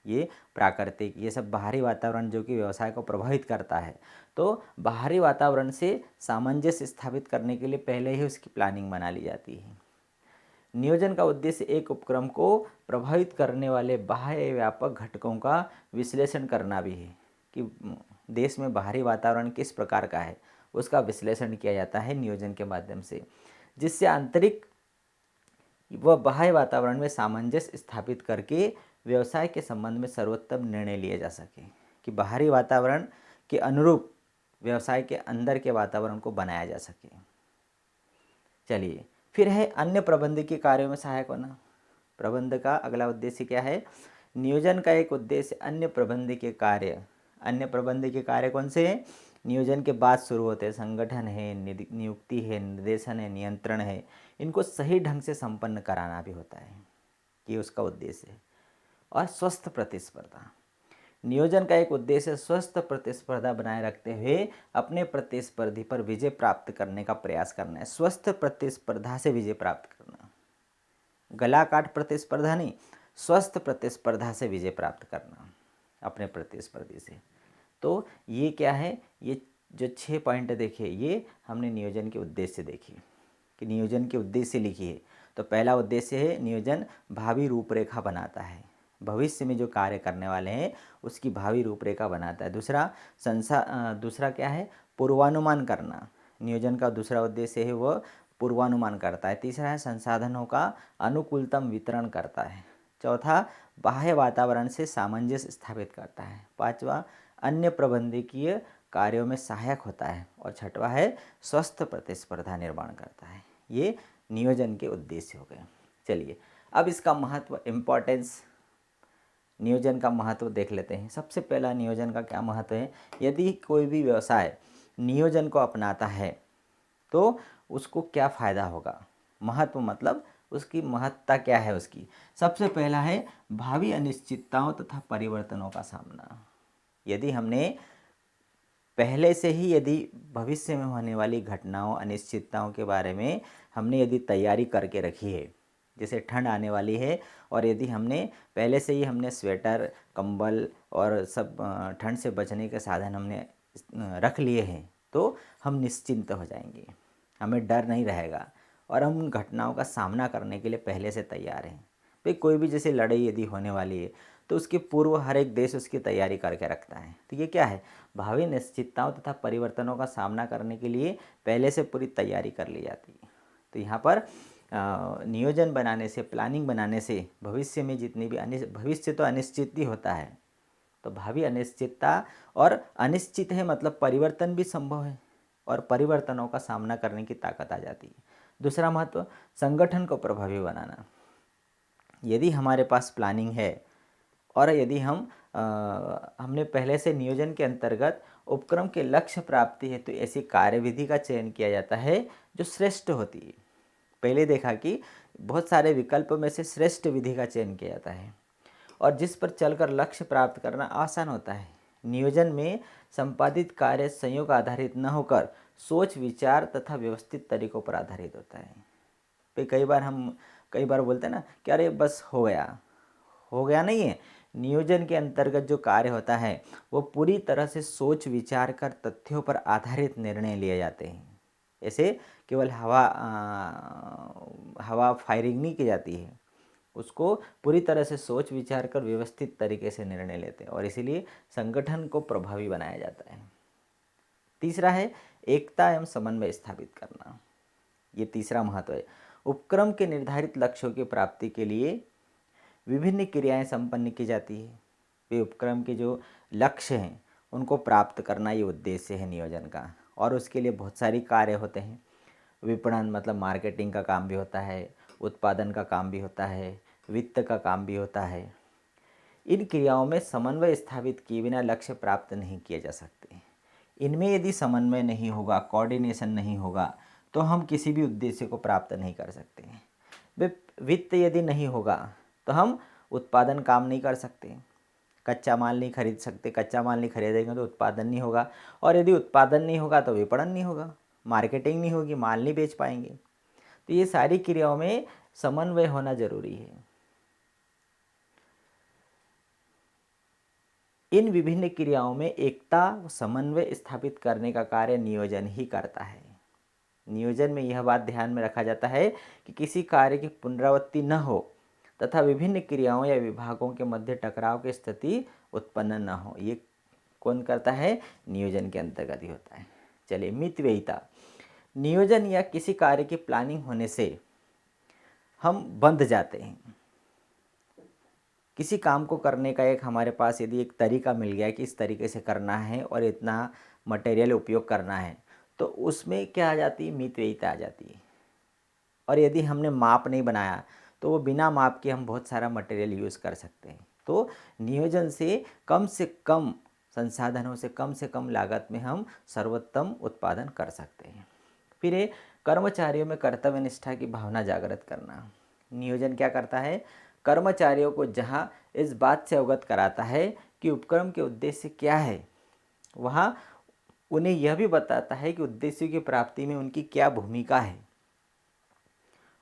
ये प्राकृतिक, ये सब बाहरी वातावरण जो कि व्यवसाय को प्रभावित करता है। तो बाहरी वातावरण से सामंजस्य स्थापित करने के लिए पहले ही उसकी प्लानिंग बना ली जाती है। नियोजन का उद्देश्य एक उपक्रम को प्रभावित करने वाले बाह्य व्यापक घटकों का विश्लेषण करना भी है, कि देश में बाहरी वातावरण किस प्रकार का है उसका विश्लेषण किया जाता है नियोजन के माध्यम से, जिससे आंतरिक वह बाह्य वातावरण में सामंजस्य स्थापित करके व्यवसाय के संबंध में सर्वोत्तम निर्णय लिए जा सके, कि बाहरी वातावरण के अनुरूप व्यवसाय के अंदर के वातावरण को बनाया जा सके। चलिए, फिर है अन्य प्रबंधकीय कार्यों में सहायक होना। प्रबंध का अगला उद्देश्य क्या है? नियोजन का एक उद्देश्य अन्य प्रबंधकीय कार्य। अन्य प्रबंधकीय कार्य कौन से हैं? नियोजन के बाद शुरू होते हैं। संगठन है, नियुक्ति है, निर्देशन है, नियंत्रण है, इनको सही ढंग से संपन्न कराना भी होता है, ये उसका उद्देश्य है। और स्वस्थ प्रतिस्पर्धा। नियोजन का एक उद्देश्य स्वस्थ प्रतिस्पर्धा बनाए रखते हुए अपने प्रतिस्पर्धी पर विजय प्राप्त करने का प्रयास करना है। स्वस्थ प्रतिस्पर्धा से विजय प्राप्त करना, गला काट प्रतिस्पर्धा नहीं, स्वस्थ प्रतिस्पर्धा से विजय प्राप्त करना अपने प्रतिस्पर्धी से। तो ये क्या है? ये जो 6 पॉइंट देखे, ये हमने नियोजन के उद्देश्य देखे कि नियोजन के उद्देश्य लिखिए। तो पहला उद्देश्य है नियोजन भावी रूपरेखा बनाता है, भविष्य में जो कार्य करने वाले हैं उसकी भावी रूपरेखा बनाता है। दूसरा क्या है? पूर्वानुमान करना। नियोजन का दूसरा उद्देश्य है वह पूर्वानुमान करता है। तीसरा है संसाधनों का अनुकूलतम वितरण करता है। चौथा, बाह्य वातावरण से सामंजस्य स्थापित करता है। पांचवा, अन्य प्रबंधकीय कार्यों में सहायक होता है। और छठवा है स्वस्थ प्रतिस्पर्धा निर्माण करता है। ये नियोजन के उद्देश्य हो गए। चलिए, अब इसका महत्व, इम्पोर्टेंस, नियोजन का महत्व देख लेते हैं। सबसे पहला नियोजन का क्या महत्व है? यदि कोई भी व्यवसाय नियोजन को अपनाता है तो उसको क्या फ़ायदा होगा? महत्व मतलब उसकी महत्ता क्या है उसकी? सबसे पहला है भावी अनिश्चितताओं तथा परिवर्तनों का सामना। यदि हमने पहले से ही यदि भविष्य में होने वाली घटनाओं, अनिश्चितताओं के बारे में हमने यदि तैयारी करके रखी है, जैसे ठंड आने वाली है और यदि हमने पहले से ही हमने स्वेटर, कंबल और सब ठंड से बचने के साधन हमने रख लिए हैं, तो हम निश्चिंत हो जाएंगे, हमें डर नहीं रहेगा और हम उन घटनाओं का सामना करने के लिए पहले से तैयार हैं। भाई कोई भी जैसे लड़ाई यदि होने वाली है तो उसके पूर्व हर एक देश उसकी तैयारी करके रखता है। तो ये क्या है? भावी निश्चितताओं तथा परिवर्तनों का सामना करने के लिए पहले से पूरी तैयारी कर ली जाती है। तो यहाँ पर नियोजन बनाने से, प्लानिंग बनाने से भविष्य में जितनी भी भविष्य तो अनिश्चित ही होता है, तो भावी अनिश्चितता और अनिश्चित है मतलब परिवर्तन भी संभव है और परिवर्तनों का सामना करने की ताकत आ जाती है। दूसरा महत्व, संगठन को प्रभावी बनाना। यदि हमारे पास प्लानिंग है और यदि हमने पहले से नियोजन के अंतर्गत उपक्रम के लक्ष्य प्राप्ति है तो ऐसी कार्यविधि का चयन किया जाता है जो श्रेष्ठ होती है। पहले देखा कि बहुत सारे विकल्प में से श्रेष्ठ विधि का चयन किया जाता है और जिस पर चलकर लक्ष्य प्राप्त करना आसान होता है। नियोजन में संपादित कार्य संयोग आधारित न होकर सोच, विचार तथा व्यवस्थित तरीकों पर आधारित होता है। पे कई बार बोलते हैं ना कि अरे बस हो गया नहीं है। नियोजन के अंतर्गत जो कार्य होता है वो पूरी तरह से सोच विचार कर तथ्यों पर आधारित निर्णय लिए जाते हैं। ऐसे केवल हवा फायरिंग नहीं की जाती है, उसको पूरी तरह से सोच विचार कर व्यवस्थित तरीके से निर्णय लेते हैं और इसीलिए संगठन को प्रभावी बनाया जाता है। तीसरा है एकता एवं समन्वय स्थापित करना। ये तीसरा महत्व है। उपक्रम के निर्धारित लक्ष्यों की प्राप्ति के लिए विभिन्न क्रियाएं संपन्न की जाती है। वे उपक्रम के जो लक्ष्य हैं उनको प्राप्त करना ये उद्देश्य है नियोजन का, और उसके लिए बहुत सारी कार्य होते हैं। विपणन मतलब मार्केटिंग का काम भी होता है, उत्पादन का काम भी होता है, वित्त का काम भी होता है। इन क्रियाओं में समन्वय स्थापित किए बिना लक्ष्य प्राप्त नहीं किए जा सकते। इनमें यदि समन्वय नहीं होगा, कोऑर्डिनेशन नहीं होगा, तो हम किसी भी उद्देश्य को प्राप्त नहीं कर सकते। वित्त यदि नहीं होगा तो हम उत्पादन काम नहीं कर सकते, कच्चा माल नहीं खरीद सकते। कच्चा माल नहीं खरीदेंगे तो उत्पादन नहीं होगा, और यदि उत्पादन नहीं होगा तो विपणन नहीं होगा, मार्केटिंग नहीं होगी, माल नहीं बेच पाएंगे। तो ये सारी क्रियाओं में समन्वय होना जरूरी है। इन विभिन्न क्रियाओं में एकता व समन्वय स्थापित करने का कार्य नियोजन ही करता है। नियोजन में यह बात ध्यान में रखा जाता है कि किसी कार्य की पुनरावृत्ति न हो तथा विभिन्न क्रियाओं या विभागों के मध्य टकराव की स्थिति उत्पन्न न हो। ये कौन करता है? नियोजन के अंतर्गत ही होता है। चलिए, मितव्ययिता। नियोजन या किसी कार्य की प्लानिंग होने से हम बंध जाते हैं। किसी काम को करने का एक हमारे पास यदि एक तरीका मिल गया कि इस तरीके से करना है और इतना मटेरियल उपयोग करना है, तो उसमें क्या आ जाती है, मितव्ययिता आ जाती है। और यदि हमने माप नहीं बनाया तो वो बिना माप के हम बहुत सारा मटेरियल यूज़ कर सकते हैं। तो नियोजन से कम संसाधनों से कम लागत में हम सर्वोत्तम उत्पादन कर सकते हैं। फिर ये कर्मचारियों में कर्तव्य निष्ठा की भावना जागृत करना। नियोजन क्या करता है, कर्मचारियों को जहाँ इस बात से अवगत कराता है कि उपक्रम के उद्देश्य क्या है, वहाँ उन्हें यह भी बताता है कि उद्देश्य की प्राप्ति में उनकी क्या भूमिका है।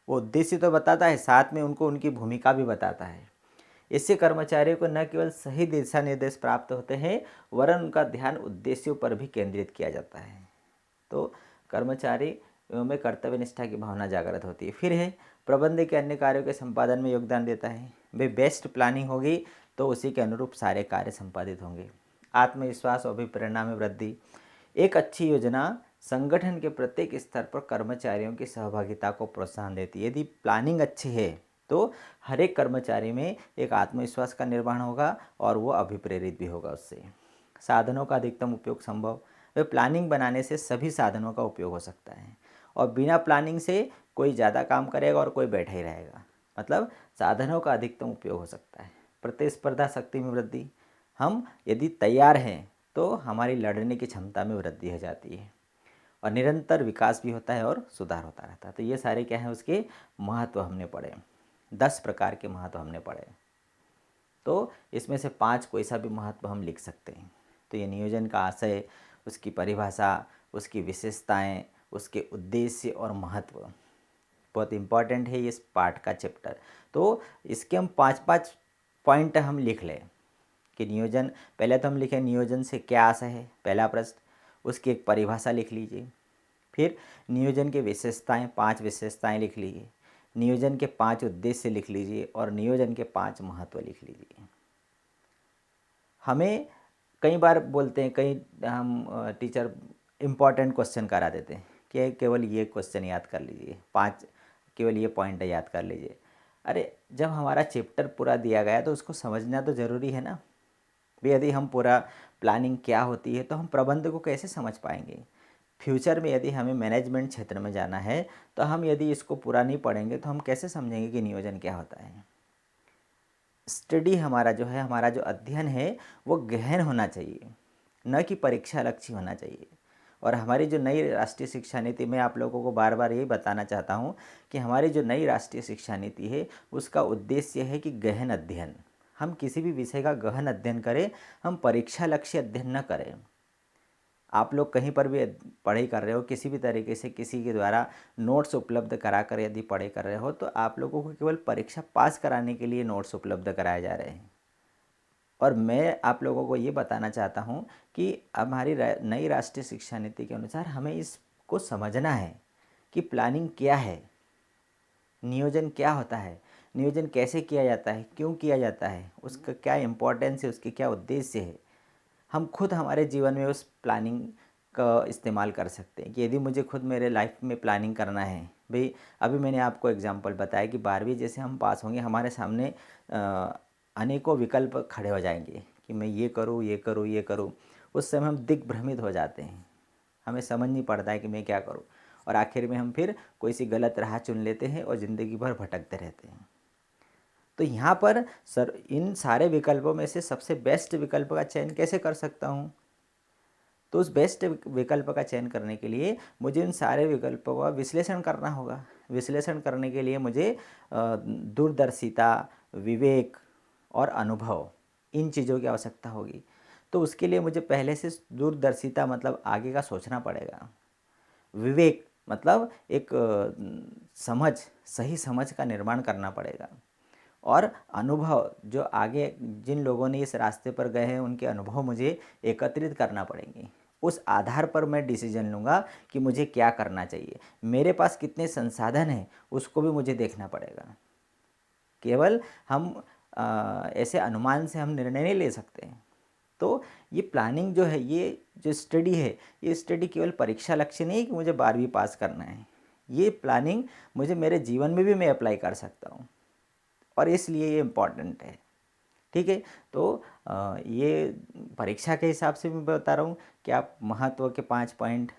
वो उद्देश्य तो बताता है, साथ में उनको उनकी भूमिका भी बताता है। इससे कर्मचारियों को न केवल सही दिशा निर्देश प्राप्त होते हैं, वरन उनका ध्यान उद्देश्यों पर भी केंद्रित किया जाता है। तो कर्मचारी में कर्तव्य निष्ठा की भावना जागृत होती है। फिर है प्रबंध के अन्य कार्यों के संपादन में योगदान देता है। भाई बेस्ट प्लानिंग होगी तो उसी के अनुरूप सारे कार्य संपादित होंगे। आत्मविश्वास और अभिप्रेरणा में वृद्धि। एक अच्छी योजना संगठन के प्रत्येक स्तर पर कर्मचारियों की सहभागिता को प्रोत्साहन देती है। यदि प्लानिंग अच्छी है तो हर एक कर्मचारी में एक आत्मविश्वास का निर्माण होगा और वो अभिप्रेरित भी होगा उससे। साधनों का अधिकतम उपयोग संभव। वे प्लानिंग बनाने से सभी साधनों का उपयोग हो सकता है और बिना प्लानिंग से कोई ज़्यादा काम करेगा और कोई बैठा ही रहेगा। मतलब साधनों का अधिकतम उपयोग हो सकता है। प्रतिस्पर्धा शक्ति में वृद्धि। हम यदि तैयार हैं तो हमारी लड़ने की क्षमता में वृद्धि हो जाती है और निरंतर विकास भी होता है और सुधार होता रहता है। तो ये सारे क्या हैं, उसके महत्व हमने पढ़े। 10 प्रकार के महत्व हमने पढ़े। तो इसमें से 5 कोई सा भी महत्व हम लिख सकते हैं। तो ये नियोजन का आशय, उसकी परिभाषा, उसकी विशेषताएं, उसके उद्देश्य और महत्व बहुत इम्पॉर्टेंट है इस पाठ का चैप्टर। तो इसके हम 5-5 पॉइंट हम लिख लें कि नियोजन, पहले तो हम लिखें नियोजन से क्या आशय है, पहला प्रश्न। उसकी एक परिभाषा लिख लीजिए। फिर नियोजन की विशेषताएं, 5 विशेषताएं लिख लीजिए। नियोजन के 5 उद्देश्य लिख लीजिए और नियोजन के 5 महत्व लिख लीजिए। हमें कई बार बोलते हैं, कई हम टीचर इम्पॉर्टेंट क्वेश्चन करा देते हैं कि केवल ये क्वेश्चन याद कर लीजिए, 5 केवल ये पॉइंट याद कर लीजिए। अरे जब हमारा चैप्टर पूरा दिया गया तो उसको समझना तो ज़रूरी है ना। भी यदि हम पूरा प्लानिंग क्या होती है तो हम प्रबंध को कैसे समझ पाएंगे। फ्यूचर में यदि हमें मैनेजमेंट क्षेत्र में जाना है तो हम यदि इसको पूरा नहीं पढ़ेंगे तो हम कैसे समझेंगे कि नियोजन क्या होता है। स्टडी हमारा जो है, हमारा जो अध्ययन है वो गहन होना चाहिए, न कि परीक्षा लक्ष्य होना चाहिए। और हमारी जो नई राष्ट्रीय शिक्षा नीति, मैं आप लोगों को बार बार यही बताना चाहता हूँ कि हमारी जो नई राष्ट्रीय शिक्षा नीति है उसका उद्देश्य है कि गहन अध्ययन, हम किसी भी विषय का गहन अध्ययन करें, हम परीक्षा लक्ष्य अध्ययन न करें। आप लोग कहीं पर भी पढ़ाई कर रहे हो, किसी भी तरीके से किसी के द्वारा नोट्स उपलब्ध करा कर यदि पढ़ाई कर रहे हो तो आप लोगों को केवल परीक्षा पास कराने के लिए नोट्स उपलब्ध कराए जा रहे हैं। और मैं आप लोगों को ये बताना चाहता हूँ कि हमारी नई राष्ट्रीय शिक्षा नीति के अनुसार हमें इसको समझना है कि प्लानिंग क्या है, नियोजन क्या होता है, नियोजन कैसे किया जाता है, क्यों किया जाता है, उसका क्या इम्पोर्टेंस है, उसके क्या उद्देश्य है। हम खुद हमारे जीवन में उस प्लानिंग का इस्तेमाल कर सकते हैं कि यदि मुझे खुद मेरे लाइफ में प्लानिंग करना है। भाई अभी मैंने आपको एग्जांपल बताया कि 12वीं जैसे हम पास होंगे, हमारे सामने अनेकों विकल्प खड़े हो जाएंगे कि मैं ये करूँ, ये करूँ, ये करूँ। उस समय हम दिग्भ्रमित हो जाते हैं, हमें समझ नहीं पड़ता है कि मैं क्या करूँ, और आखिर में हम फिर कोई सी गलत राह चुन लेते हैं और ज़िंदगी भर भटकते रहते हैं। तो यहाँ पर सर इन सारे विकल्पों में से सबसे बेस्ट विकल्प का चयन कैसे कर सकता हूँ। तो उस बेस्ट विकल्प का चयन करने के लिए मुझे उन सारे विकल्पों का विश्लेषण करना होगा। विश्लेषण करने के लिए मुझे दूरदर्शिता, विवेक और अनुभव, इन चीज़ों की आवश्यकता होगी। तो उसके लिए मुझे पहले से दूरदर्शिता मतलब आगे का सोचना पड़ेगा। विवेक मतलब एक समझ, सही समझ का निर्माण करना पड़ेगा। और अनुभव, जो आगे जिन लोगों ने इस रास्ते पर गए हैं उनके अनुभव मुझे एकत्रित करना पड़ेंगे। उस आधार पर मैं डिसीजन लूँगा कि मुझे क्या करना चाहिए। मेरे पास कितने संसाधन हैं उसको भी मुझे देखना पड़ेगा। केवल हम ऐसे अनुमान से हम निर्णय नहीं ले सकते हैं। तो ये प्लानिंग जो है, ये जो स्टडी है, ये स्टडी केवल परीक्षा लक्ष्य नहीं है कि मुझे 12वीं पास करना है। ये प्लानिंग मुझे मेरे जीवन में भी मैं अप्लाई कर सकता हूँ, और इसलिए ये इम्पॉर्टेंट है। ठीक है। तो ये परीक्षा के हिसाब से मैं बता रहा हूँ कि आप महत्व के 5 पॉइंट,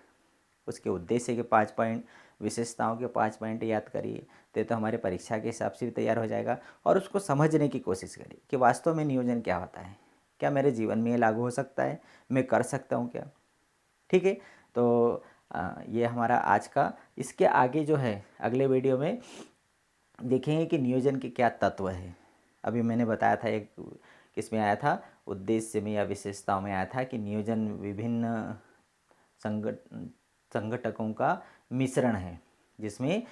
उसके उद्देश्य के 5 पॉइंट, विशेषताओं के 5 पॉइंट याद करिए, तो हमारे परीक्षा के हिसाब से भी तैयार हो जाएगा। और उसको समझने की कोशिश करिए कि वास्तव में नियोजन क्या होता है, क्या मेरे जीवन में ये लागू हो सकता है, मैं कर सकता हूँ क्या। ठीक है। तो ये हमारा आज का, इसके आगे जो है अगले वीडियो में देखेंगे कि नियोजन के क्या तत्व है। अभी मैंने बताया था, एक किस में आया था, उद्देश्य में या विशेषताओं में आया था कि नियोजन विभिन्न संगठ संगठकों का मिश्रण है, जिसमें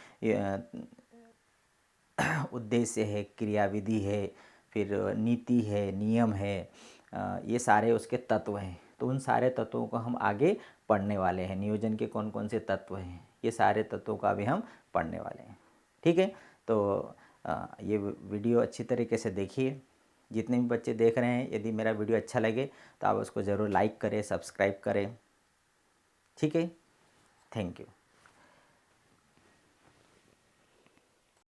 उद्देश्य है, क्रियाविधि है, फिर नीति है, नियम है, ये सारे उसके तत्व हैं। तो उन सारे तत्वों को हम आगे पढ़ने वाले हैं। नियोजन के कौन कौन से तत्व हैं, ये सारे तत्वों का भी हम पढ़ने वाले हैं। ठीक है। तो ये वीडियो अच्छी तरीके से देखिए। जितने भी बच्चे देख रहे हैं, यदि मेरा वीडियो अच्छा लगे तो आप उसको ज़रूर लाइक करें, सब्सक्राइब करें। ठीक है। Thank you.